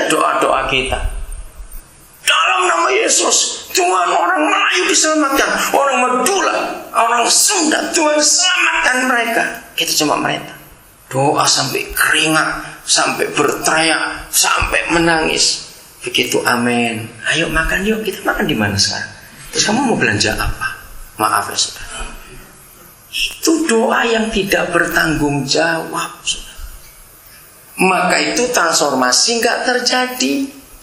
saja doa-doa kita. Dalam nama Yesus, Tuhan, orang Melayu diselamatkan, orang Madura, orang Sunda, Tuhan selamatkan mereka. Kita cuma merintah. Doa sampai keringat, sampai berteriak, sampai menangis. Begitu amin. Ayo makan yuk, kita makan di mana sekarang? Terus kamu mau belanja apa? Maaf ya saudara. Itu doa yang tidak bertanggung jawab, saudara. Maka itu transformasi nggak terjadi.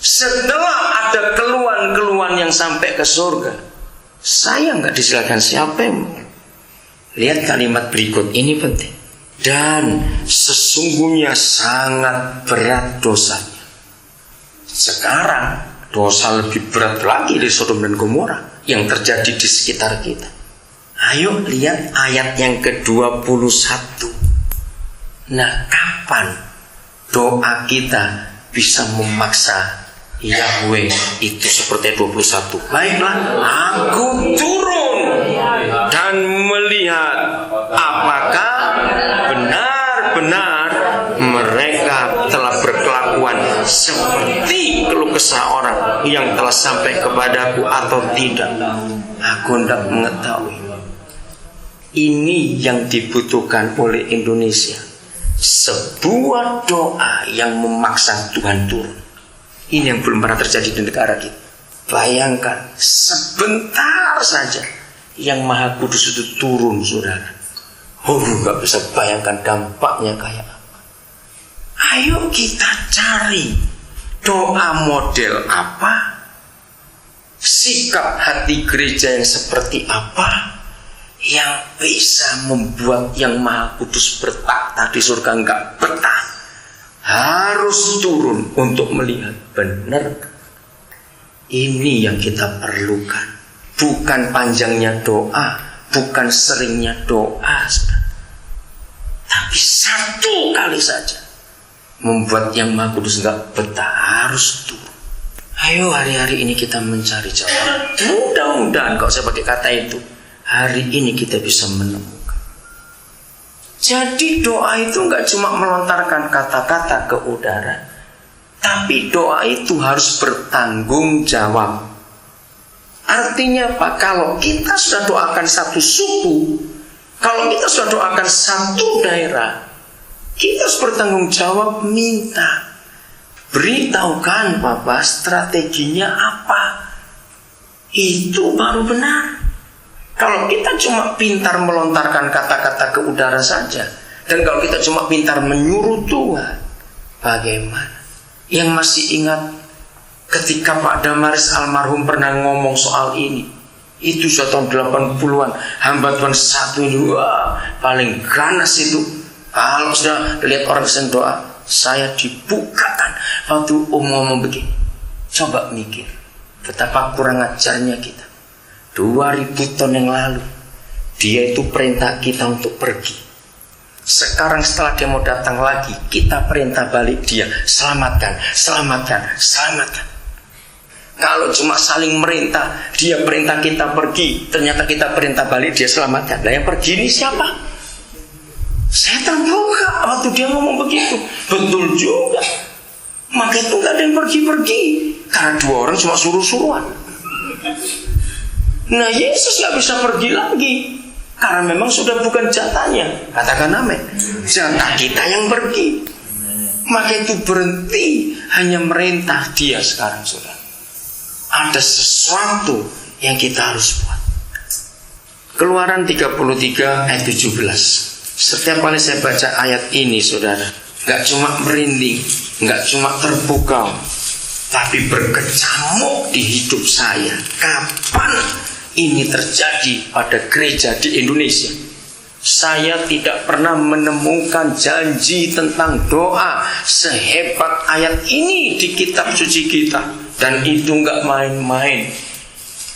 Setelah ada keluhan-keluhan yang sampai ke surga, saya nggak disilakan siapa yang mau. Lihat kalimat berikut ini penting. Dan sesungguhnya sangat berat dosanya. Sekarang dosa lebih berat lagi dari Sodom dan Gomora yang terjadi di sekitar kita. Ayo lihat ayat yang ke-21. Nah, kapan doa kita bisa memaksa Yahweh itu seperti 21? Baiklah, aku turun dan melihat apakah benar-benar mereka telah berkelakuan seperti keluh kesah orang yang telah sampai kepadaku atau tidak. Aku hendak mengetahui. Ini yang dibutuhkan oleh Indonesia. Sebuah doa yang memaksa Tuhan turun. Ini yang belum pernah terjadi di negara kita. Bayangkan sebentar saja yang Maha Kudus itu turun, saudara. Gak bisa bayangkan dampaknya kayak apa. Ayo kita cari doa model apa, sikap hati gereja yang seperti apa, yang bisa membuat yang Maha Kudus bertakhta di surga enggak betah. Harus turun untuk melihat benar. Ini yang kita perlukan. Bukan panjangnya doa, bukan seringnya doa, tapi satu kali saja membuat yang Maha Kudus enggak betah, harus turun. Ayo hari-hari ini kita mencari jawaban. Mudah-mudahan, gak usah pakai kata itu, hari ini kita bisa menemukan. Jadi doa itu enggak cuma melontarkan kata-kata ke udara, tapi doa itu harus bertanggung jawab. Artinya apa? Kalau kita sudah doakan satu suku, kalau kita sudah doakan satu daerah, kita harus bertanggung jawab, minta. Beritahukan Bapak strateginya apa. Itu baru benar. Kalau kita cuma pintar melontarkan kata-kata ke udara saja, dan kalau kita cuma pintar menyuruh Tuhan, bagaimana? Yang masih ingat ketika Pak Damaris almarhum pernah ngomong soal ini, itu sudah tahun 80-an, hamba Tuhan satu ini, wah, paling ganas itu. Kalau sudah lihat orang sedang doa, saya dibukakan. Waktu ngomong begini, coba mikir betapa kurang ajarnya kita. 2000 tahun yang lalu dia itu perintah kita untuk pergi. Sekarang setelah dia mau datang lagi, kita perintah balik dia, selamatkan, selamatkan, selamatkan. Kalau cuma saling merintah, dia perintah kita pergi, ternyata kita perintah balik dia selamatkan. Nah yang pergi ini siapa? Setan juga. Waktu dia ngomong begitu, betul juga. Maka itu gak ada yang pergi-pergi, karena dua orang cuma suruh-suruhan. Nah Yesus gak bisa pergi lagi, karena memang sudah bukan jatahnya. Katakan amin. Jatah kita yang pergi. Maka itu berhenti hanya merintah dia sekarang, saudara. Ada sesuatu yang kita harus buat. Keluaran 33 ayat 17. Setiap kali saya baca ayat ini, saudara, gak cuma merinding, gak cuma terpukau, tapi berkecamuk di hidup saya. Kapan ini terjadi pada gereja di Indonesia? Saya tidak pernah menemukan janji tentang doa sehebat ayat ini di kitab suci kita. Dan itu enggak main-main.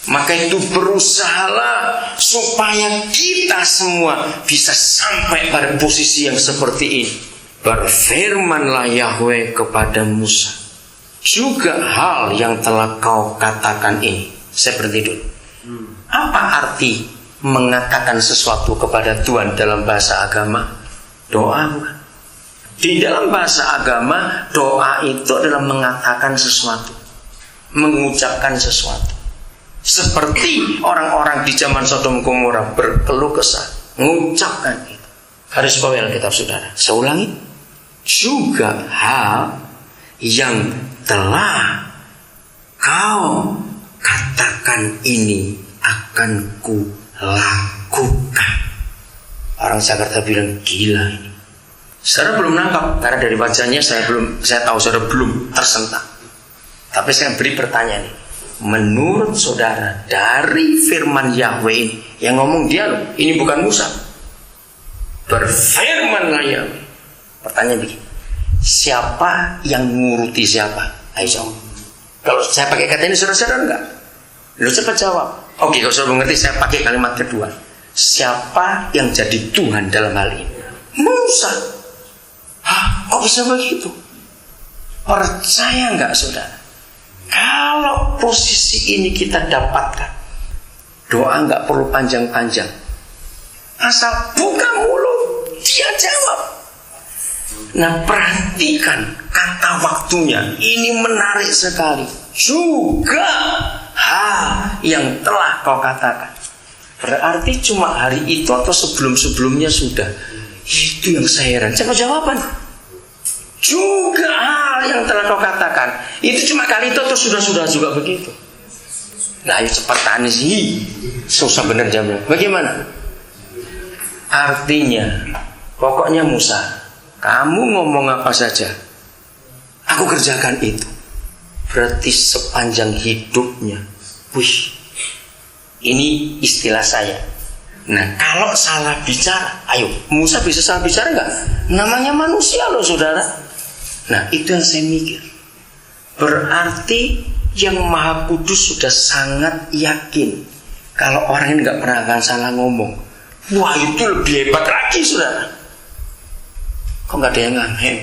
Maka itu berusahalah supaya kita semua bisa sampai pada posisi yang seperti ini. Berfirmanlah Yahweh kepada Musa, juga hal yang telah kau katakan ini. Saya berhenti dulu. Apa arti mengatakan sesuatu kepada Tuhan dalam bahasa agama? Doa bukan? Di dalam bahasa agama, doa itu adalah mengatakan sesuatu, mengucapkan sesuatu. Seperti orang-orang di zaman Sodom Gomora berkeluh kesah, mengucapkan itu. Garis bawah Alkitab saudara. Saya ulangi, juga hal yang telah kau katakan ini akan ku lakukan. Orang Jakarta bilang gila ini. Saudara belum nangkap karena dari wajahnya saya tahu saudara belum tersentak. Tapi saya beri pertanyaan ini. Menurut saudara dari firman Yahweh ini yang ngomong dia loh, ini bukan Musa. Berfirmanlah Yahweh. Pertanyaan begini. Siapa yang nguruti siapa? Ayo jawab. Kalau saya pakai kata ini saudara enggak? Lu cepat jawab. Oke, kalau saudara mengerti saya pakai kalimat kedua. Siapa yang jadi Tuhan dalam hal ini? Musa. Hah, kok bisa begitu? Percaya enggak saudara? Kalau posisi ini kita dapatkan, doa enggak perlu panjang-panjang. Asal buka mulut, dia jawab. Nah, perhatikan kata waktunya. Ini menarik sekali. Juga hal yang telah kau katakan. Berarti cuma hari itu atau sebelum-sebelumnya sudah. Itu yang saya heran. Siapa jawaban? Juga hal yang telah kau katakan. Itu cuma kali itu atau sudah-sudah juga begitu? Nah, ayo cepat tanya sih. Susah bener jamnya. Bagaimana? Artinya, pokoknya Musa, kamu ngomong apa saja, aku kerjakan itu. Berarti sepanjang hidupnya. Wih, ini istilah saya. Nah, kalau salah bicara, ayo, Musa bisa salah bicara nggak? Namanya manusia loh saudara. Nah, itu yang saya mikir. Berarti yang Maha Kudus sudah sangat yakin kalau orang ini nggak pernah akan salah ngomong. Wah, itu lebih hebat lagi saudara. Kok nggak ada yang ngamen?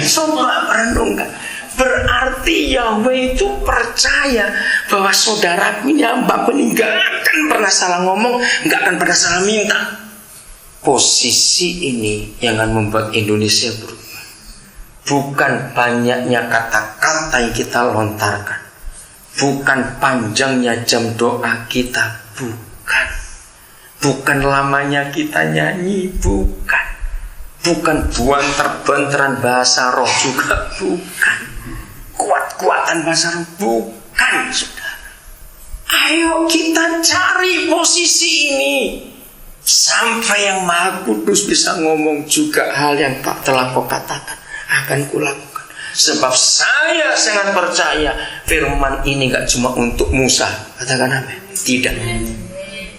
Coba renungkan. Berarti Yahweh itu percaya bahwa saudaraku ini, hambaku ini gak akan pernah salah ngomong, gak akan pernah salah minta. Posisi ini yang akan membuat Indonesia berubah. Bukan banyaknya kata-kata yang kita lontarkan, bukan panjangnya jam doa kita, bukan lamanya kita nyanyi, bukan buanter-banteran bahasa roh juga, bukan kuat-kuatan bahasa roh, bukan saudara. Ayo kita cari posisi ini sampai yang Maha Kudus bisa ngomong juga hal yang tak telah kau katakan akan kulakukan. Sebab saya sangat percaya firman ini gak cuma untuk Musa. Katakan amin. Tidak.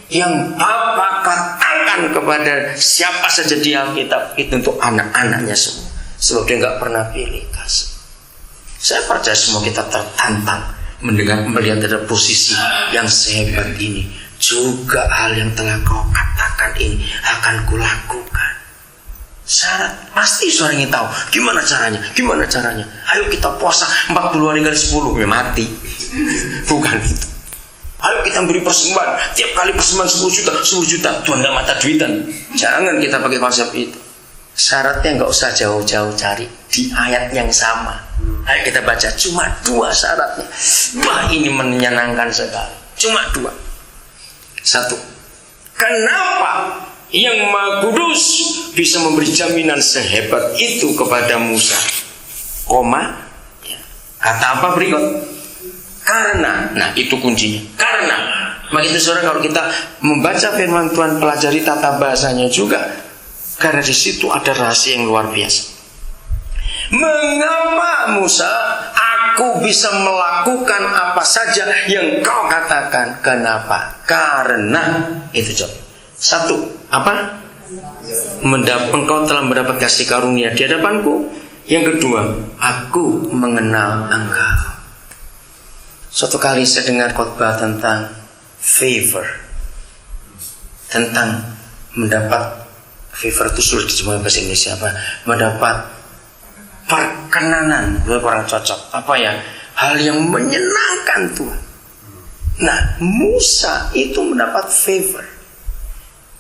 Yang Bapa katakan kepada siapa saja di Alkitab itu untuk anak-anaknya semua. Sebab dia gak pernah pilih kasih. Saya percaya semua kita tertantang melihat ada posisi yang sehebat ini. Juga hal yang telah kau katakan ini akan kulakukan. Syarat pasti suara ingin tahu gimana caranya. Ayo kita puasa 40 hari kali 10 ya mati. Bukan itu. Ayo kita beri persembahan, tiap kali persembahan 10 juta. Tuhan gak mata duitan. Jangan kita pakai konsep itu. Syaratnya gak usah jauh-jauh cari, di ayat yang sama. Ayo kita baca, cuma 2 syaratnya. Wah, ini menyenangkan sekali. Cuma 2. 1. Kenapa yang Maha Kudus bisa memberi jaminan sehebat itu kepada Musa? Kata apa berikut? Karena, nah itu kuncinya. Karena, maka itu saudara kalau kita membaca firman Tuhan, pelajari tata bahasanya juga, karena di situ ada rahasia yang luar biasa. Mengapa Musa, aku bisa melakukan apa saja yang kau katakan? Kenapa? Karena itu jawab. 1, apa? Engkau telah mendapat kasih karunia di hadapanku. Yang kedua, aku mengenal engkau. Suatu kali saya dengar khotbah tentang favor, tentang mendapat favor itu sulit diterjemahkan bahasa Indonesia apa? Mendapat perkenanan, kurang cocok. Apa ya? Hal yang menyenangkan Tuhan. Nah, Musa itu mendapat favor.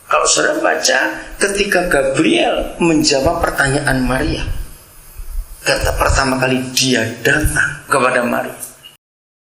Kalau saudara baca ketika Gabriel menjawab pertanyaan Maria, kata pertama kali dia datang kepada Maria,